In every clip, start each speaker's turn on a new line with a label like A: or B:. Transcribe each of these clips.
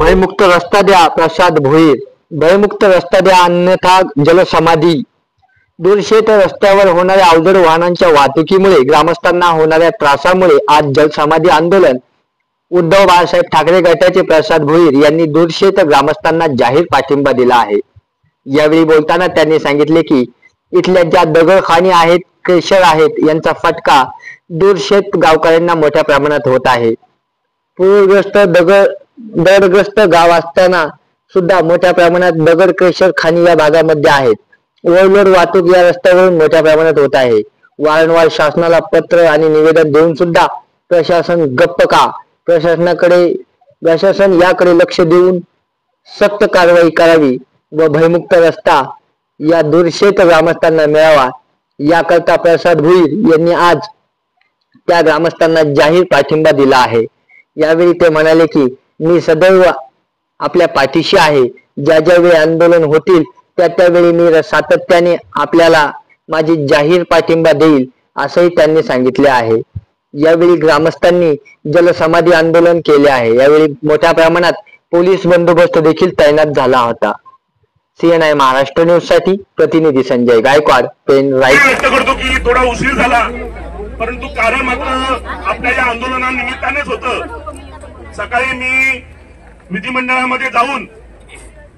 A: भयमुक्त रस्ता द्या प्रसाद भोईर. भयमुक्त रस्ता द्या अन्यथा जलसमाधी. दूरशेत रस्त्यावर होणाऱ्या अवजड वाहनांच्या वाहतुकीमुळे ग्रामस्थांना होणाऱ्या त्रासामुळे आज जलसमाधी आंदोलन. उद्धव बाळासाहेब ठाकरे गटाचे प्रसाद भोईर यांनी दूरशेत ग्रामस्थांना जाहीर पाठिंबा दिला आहे. यावेळी बोलताना त्यांनी सांगितले की इथल्या ज्या दगडखाणी आहेत, क्रेशर आहेत, यांचा फटका दूरशेत गावकऱ्यांना मोठ्या प्रमाणात होत आहे. पूरग्रस्त दगडग्रस्त गाव असताना सुद्धा मोठ्या प्रमाणात दगड क्रेशर खाणी या भागामध्ये आहेत. ओव्हरलोड वाहतूक या रस्त्यावरून मोठ्या प्रमाणात होत आहे. वारंवार शासनाला पत्र आणि निवेदन देऊन सुद्धा प्रशासन गप्प का? प्रशासन याकडे लक्ष देऊन सक्त कारवाई करावी व भयमुक्त रस्ता या दूरशेत ग्रामस्थांना मिळावा याकरता प्रसाद भोईर यांनी आज त्या ग्रामस्थांना जाहीर पाठिंबा दिला आहे. यावेळी ते म्हणाले की मी सदैव आपल्या पाठीशी आहे. ज्या ज्यावेळी आंदोलन होतील त्यावेळी मी सातत्याने आपल्याला माझी जाहीर पाठिंबा देईल असंही त्यांनी सांगितले आहे. यावेळी ग्रामस्थांनी जलसमाधी आंदोलन केले आहे. यावेळी मोठ्या प्रमाणात पोलीस बंदोबस्त देखील तैनात झाला होता. CNI महाराष्ट्र न्यूज साठी प्रतिनिधी संजय गायकवाड, पेन राईट.
B: व्यक्त करतो की थोडा उशीर झाला, परंतु कारण मात्र आपल्या या आंदोलनानिमित्तानेच होतं. सकाळी मी विधिमंडळामध्ये जाऊन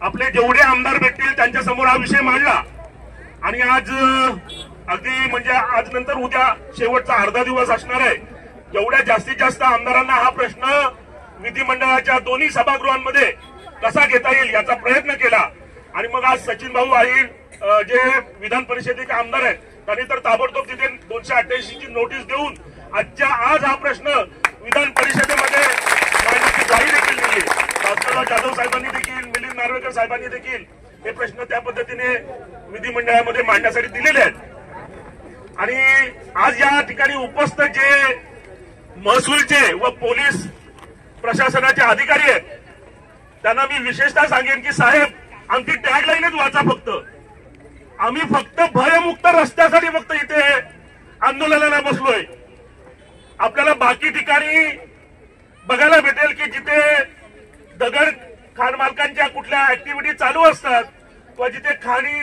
B: आपले जेवढे आमदार भेटतील त्यांच्या समोर हा विषय मांडला आणि आज अगदी म्हणजे आज नंतर उद्या शेवटचा अर्धा दिवस असणार आहे. जेवढ्या जास्तीत जास्त आमदारांना हा प्रश्न विधिमंडळाच्या दोन्ही सभागृहांमध्ये कसा घेता येईल याचा प्रयत्न केला आणि मग आज सचिन भाऊ आहीर जे विधान परिषदेचे आमदार आहेत त्यांनी तर ताबडतोब तिथे 288 ची नोटीस देऊन आजच्या आज हा प्रश्न विधान परिषदेमध्ये मांडण्याची ग्वाही देखील दिली. भास्करराव जाधव साहेबांनी देखील, मिलिंद नार्वेकर साहेबांनी देखील हे प्रश्न त्या पद्धतीने विधिमंडळामध्ये मांडण्यासाठी दिलेले आहेत. आणि आज या ठिकाणी उपस्थित जे महसूलचे व पोलीस प्रशासनाचे अधिकारी आहेत त्यांना मी विशेषतः सांगेन की साहेब, आमची टॅगलाईनच वाचा फक्त. आम्ही फक्त भयमुक्त रस्त्यासाठी फक्त इथे आंदोलनाला बसलोय. आपल्याला बाकी ठिकाणी बघायला भेटेल की जिथे दगड खाण मालकांच्या कुठल्या ऍक्टिव्हिटी चालू असतात किंवा जिथे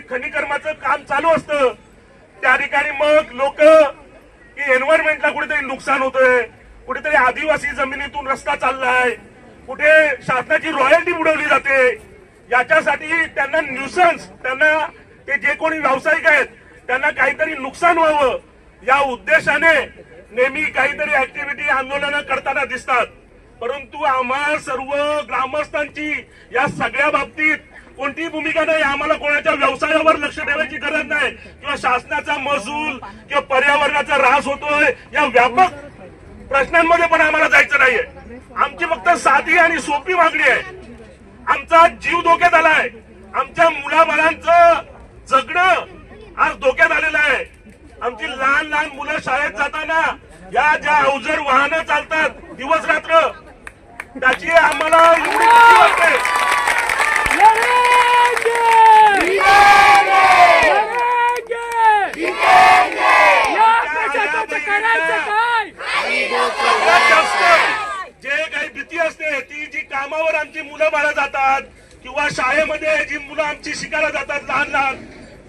B: खनिकर्माचं काम चालू असतं त्या ठिकाणी मग लोक की एन्व्हायरमेंटला कुठेतरी नुकसान होतंय, कुठेतरी आदिवासी जमिनीतून रस्ता चाललाय, कुठे शासनाची रॉयल्टी बुडवली जाते, याच्यासाठी त्यांना न्यूसन्स, त्यांना ते जे कोणी व्यावसायिक आहेत त्यांना काहीतरी नुकसान व्हावं या उद्देशाने नेहमी काहीतरी ऍक्टिव्हिटी आंदोलन करताना दिसतात. परंतु आम्हा सर्व ग्रामस्थांची या सगळ्या बाबतीत कोणतीही भूमिका नाही. आम्हाला कोणाच्या व्यवसायावर लक्ष ठेवायची गरज नाही किंवा शासनाचा महसूल किंवा पर्यावरणाचा ऱ्हास होतोय या व्यापक प्रश्नांमध्ये पण आम्हाला जायचं नाहीये. आमची फक्त साधी आणि सोपी मागणी आहे. आमचा जीव धोक्यात आलाय, आमच्या मुलाबाळांचं जगणं आज धोक्यात आलेलं आहे. आमची लहान लहान मुलं शाळेत जाताना या ज्या अवजड वाहनं चालतात दिवस रात्र त्याची आम्हाला एवढी भीती वाटते. जे काही भीती असते ती जी कामावर आमची मुलं बाळं जातात किंवा शाळेमध्ये जी मुलं आमची शिकायला जातात लहान लहान,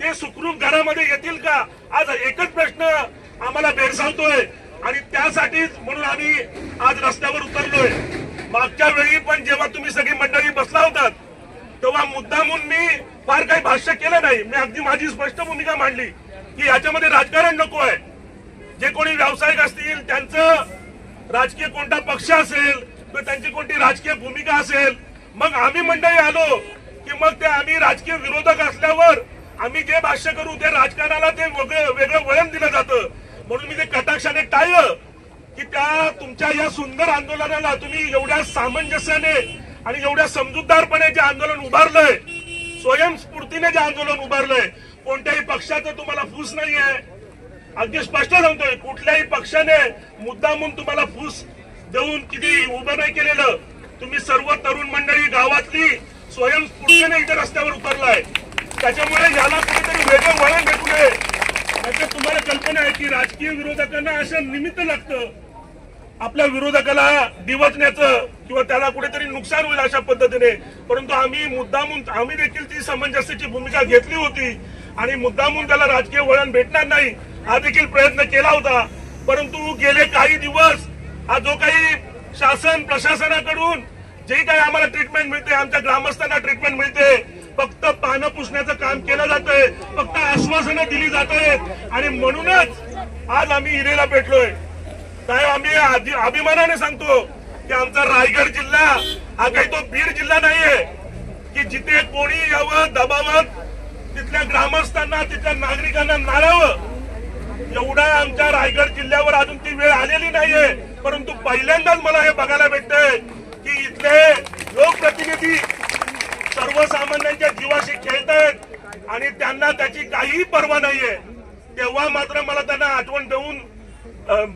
B: ते सुखरूप घरामध्ये येतील का? आज एकच प्रश्न आम्हाला भेडसावतोय आणि त्यासाठीच म्हणून आम्ही आज रस्त्यावर उतरलोय. मागच्या वेळी पण जेव्हा तुम्ही सगळी मंडळी बसला होतात तेव्हा मुद्दामून मी फार काही भाष्य केलं नाही. मी अगदी माझी स्पष्ट भूमिका मांडली की याच्यामध्ये राजकारण नको आहे. जे कोणी व्यावसायिक असतील त्यांचं राजकीय कोणता पक्ष असेल किंवा त्यांची कोणती राजकीय भूमिका असेल, मग आम्ही मंडळी आलो की मग ते आम्ही राजकीय विरोधक असल्यावर आम्ही जे भाष्य करू ते राजकारणाला ते वेगळं वळण दिलं जातं. म्हणून मी ते कटाक्षाने टाळलं की त्या तुमच्या या सुंदर आंदोलनाला तुम्ही एवढ्या सामंजस्याने आणि एवढ्या समजूतदारपणे जे आंदोलन उभारलंय, स्वयंस्फूर्तीने जे आंदोलन उभारलंय, कोणत्याही पक्षाचं तुम्हाला फूस नाहीये. अगदी स्पष्ट सांगतोय, कुठल्याही पक्षाने मुद्दामून तुम्हाला फूस देऊन किती उभं नाही केलेलं. तुम्ही सर्व तरुण मंडळी गावातली स्वयंस्फूर्तीने इथे रस्त्यावर उतरलाय. त्याच्यामुळे याला कुठेतरी वेगळं वळण भेटू नये. तुम्हाला कल्पना आहे की राजकीय विरोधकांना असं निमित्त लागतं आपल्या विरोधकाला डिवचण्याचं किंवा त्याला कुठेतरी नुकसान होईल अशा पद्धतीने, परंतु आम्ही देखील ती समंजसतेची भूमिका घेतली होती आणि मुद्दामून त्याला राजकीय वळण भेटणार नाही हा देखील प्रयत्न केला होता। परंतु गेले काही दिवस हा जो काही शासन प्रशासनाकडून जे काही आम्हाला ट्रीटमेंट मिळते, आमच्या ग्रामस्थांना ट्रीटमेंट मिळते, फक्त पानं पुसण्याचं काम केलं जातंय, फक्त आश्वासनं दिली जात आहेत आणि म्हणूनच आज आम्ही हिरेला भेटलोय। साहेब, आम्ही अभिमानाने सांगतो की आमचा रायगड जिल्हा हा काही तो बीड जिल्हा नाहीये की जिथे कोणी यावं दबावत तिथल्या ग्रामस्थांना तिथल्या नागरिकांना नारावं, एवढा आमच्या रायगड जिल्ह्यावर अजून ती वेळ आलेली नाहीये। परंतु पहिल्यांदाच मला हे बघायला भेटतंय की इथले लोकप्रतिनिधी सर्वसामान्यांच्या जीवाशी खेळतायत आणि त्यांना त्याची काहीही पर्वा नाहीये। तेव्हा मात्र मला त्यांना आठवण देऊन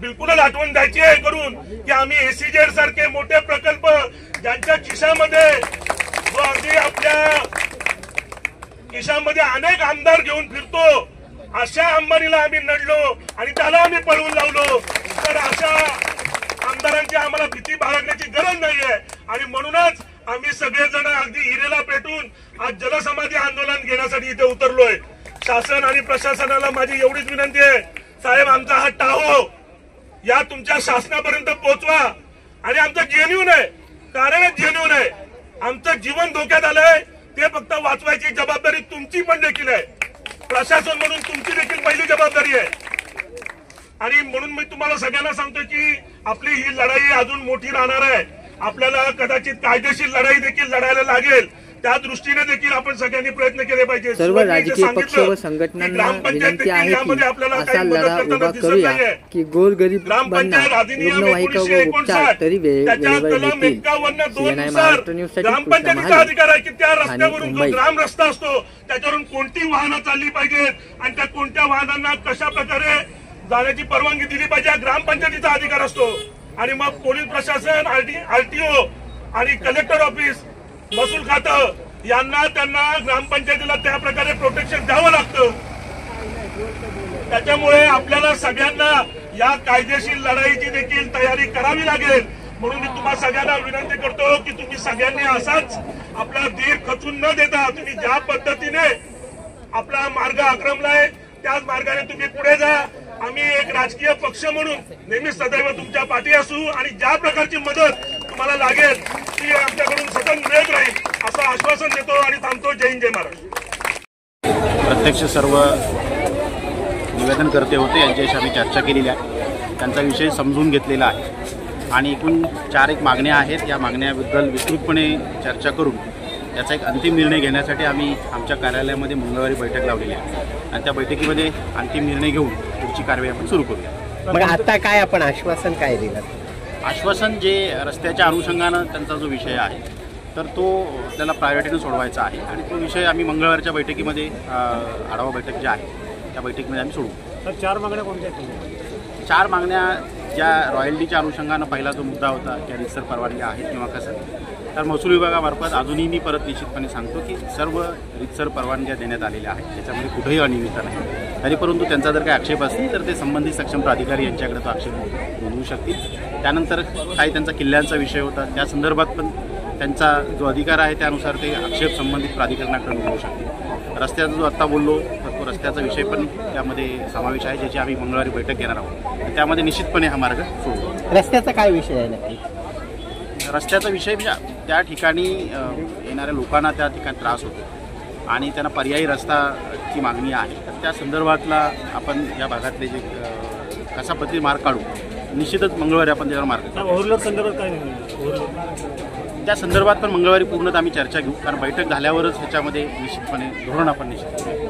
B: बिलकुलच आठवण द्यायची आहे करून की आम्ही एसीजेड सारखे मोठे प्रकल्प ज्यांच्या खिशामध्ये जो अगदी आपल्या खिशामध्ये अनेक आमदार घेऊन फिरतो अशा अंबानीला आम्ही नडलो आणि त्याला आम्ही पळवून लावलो। तर अशा आमदारांची आम्हाला भीती बाळगण्याची गरज नाहीये आणि म्हणूनच आम्ही सगळेजण अगदी हिरेला पेटून आज जलसमाधी आंदोलन घेण्यासाठी इथे उतरलोय। शासन आणि प्रशासनाला माझी एवढीच विनंती आहे, साहेब आमचा हा टाहो या तुमच्या शासनापर्यंत पोहोचवा आणि आमचं जेन्युन आहे, कारणच जेन्युन आहे, आमचं जीवन धोक्यात आलंय, ते फक्त वाचवायची जबाबदारी तुमची पण देखील आहे, प्रशासन म्हणून तुमची देखील पहिली जबाबदारी आहे। आणि म्हणून मी तुम्हाला सगळ्यांना सांगतो की आपली ही लढाई अजून मोठी राहणार आहे, आपल्याला कदाचित कायदेशीर लढाई देखील लढायला लागेल, त्या दृष्टीने देखील आपण सगळ्यांनी प्रयत्न केले पाहिजे।
C: सर्व राजकीय पक्ष व संघटनांना विनंती आहे की असा लढा उभा करूया की गोरगरिबांना रुग्णवाहिका व उपचार तरी वेळेवर मिळतील। CNN महाराष्ट्र न्यूज साठी
B: ग्रामपंचायतीचा अधिकार आहे की त्या रस्त्यावरून जो ग्राम रस्ता असतो त्याच्यावरून कोणती वाहनं चालली पाहिजेत आणि त्या कोणत्या वाहनांना कशा प्रकारे जाण्याची परवानगी दिली पाहिजे ग्रामपंचायतीचा अधिकार असतो। आणि मग पोलीस प्रशासन, आरटीओ आणि कलेक्टर ऑफिस, महसूल खातं यांना त्यांना ग्रामपंचायतीला त्या प्रकारे प्रोटेक्शन द्यावं लागतं। त्याच्यामुळे आपल्याला सगळ्यांना या कायदेशीर लढाईची देखील तयारी करावी लागेल। म्हणून मी तुम्हा सगळ्यांना विनंती करतो की तुम्ही सगळ्यांनी असाच आपला धीर खचून न देता तुम्ही ज्या पद्धतीने आपला मार्ग आक्रमलाय त्याच मार्गाने तुम्ही पुढे जा। आम्ही एक राजकीय पक्ष म्हणून नेहमी सदैव तुमच्या पाठी असू आणि ज्या प्रकारची मदत तुम्हाला लागेल ती आमच्याकडून सतत मिळत राहील असं आश्वासन देतो आणि थांबतो। जय हिंद, जय महाराष्ट्र।
D: प्रत्यक्ष सर्व निवेदन करते होते यांच्याशी आम्ही चर्चा केलेली आहे, त्यांचा विषय समजून घेतलेला आहे आणि एकूण 4 मागण्या आहेत। या मागण्याबद्दल विस्तृतपणे चर्चा करून याचा एक अंतिम निर्णय घेण्यासाठी आम्ही आमच्या कार्यालयामध्ये मंगळवारी बैठक लावलेली आहे आणि त्या बैठकीमध्ये अंतिम निर्णय घेऊन पुढची कारवाई आपण सुरू करूया।
C: मग आता काय आपण आश्वासन काय दिलं?
D: आश्वासन जे रस्त्याच्या अनुषंगानं त्यांचा जो विषय आहे तर तो आपल्याला प्रायोरिटीनं सोडवायचा आहे आणि तो विषय आम्ही मंगळवारच्या बैठकीमध्ये आढावा बैठक जी आहे त्या बैठकीमध्ये आम्ही सोडवू।
E: तर 4 मागण्या कोणत्या आहेत?
D: 4 मागण्या ज्या रॉयल्टीच्या अनुषंगानं पहिला जो मुद्दा होता की रितसर परवानगी आहेत किंवा कसं, तर महसूल विभागामार्फत अजूनही मी परत निश्चितपणे सांगतो की सर्व रितसर परवानग्या देण्यात आलेल्या आहेत, त्याच्यामध्ये कुठेही अनियमितता नाही। तरी परंतु त्यांचा जर काही आक्षेप असतील तर ते संबंधित सक्षम प्राधिकारी यांच्याकडे तो आक्षेप नोंदवू शकतील। त्यानंतर काही त्यांचा किल्ल्यांचा विषय होता, त्या संदर्भात पण त्यांचा जो अधिकार आहे त्यानुसार ते आक्षेप संबंधित प्राधिकरणाकडे नोंदवू शकतील। रस्त्याचा जो आत्ता बोललो तर तो रस्त्याचा विषय पण त्यामध्ये समावेश आहे, ज्याची आम्ही मंगळवारी बैठक घेणार आहोत, त्यामध्ये निश्चितपणे हा मार्ग सोडू।
C: रस्त्याचा काय विषय आहे नक्की?
D: रस्त्याचा विषय म्हणजे त्या ठिकाणी येणाऱ्या लोकांना त्या ठिकाणी त्रास होतो आणि त्यांना पर्यायी रस्ताची मागणी आहे, तर त्या संदर्भातला आपण या भागातले जे कशा पद्धतीने मार्ग काढू, निश्चितच मंगळवारी आपण त्यावर मार्ग
E: ओव्हरलोड संदर्भात काय नाही,
D: त्या संदर्भात पण मंगळवारी पूर्णतः आम्ही चर्चा घेऊ, कारण बैठक झाल्यावरच ह्याच्यामध्ये निश्चितपणे धोरण आपण निश्चित करू।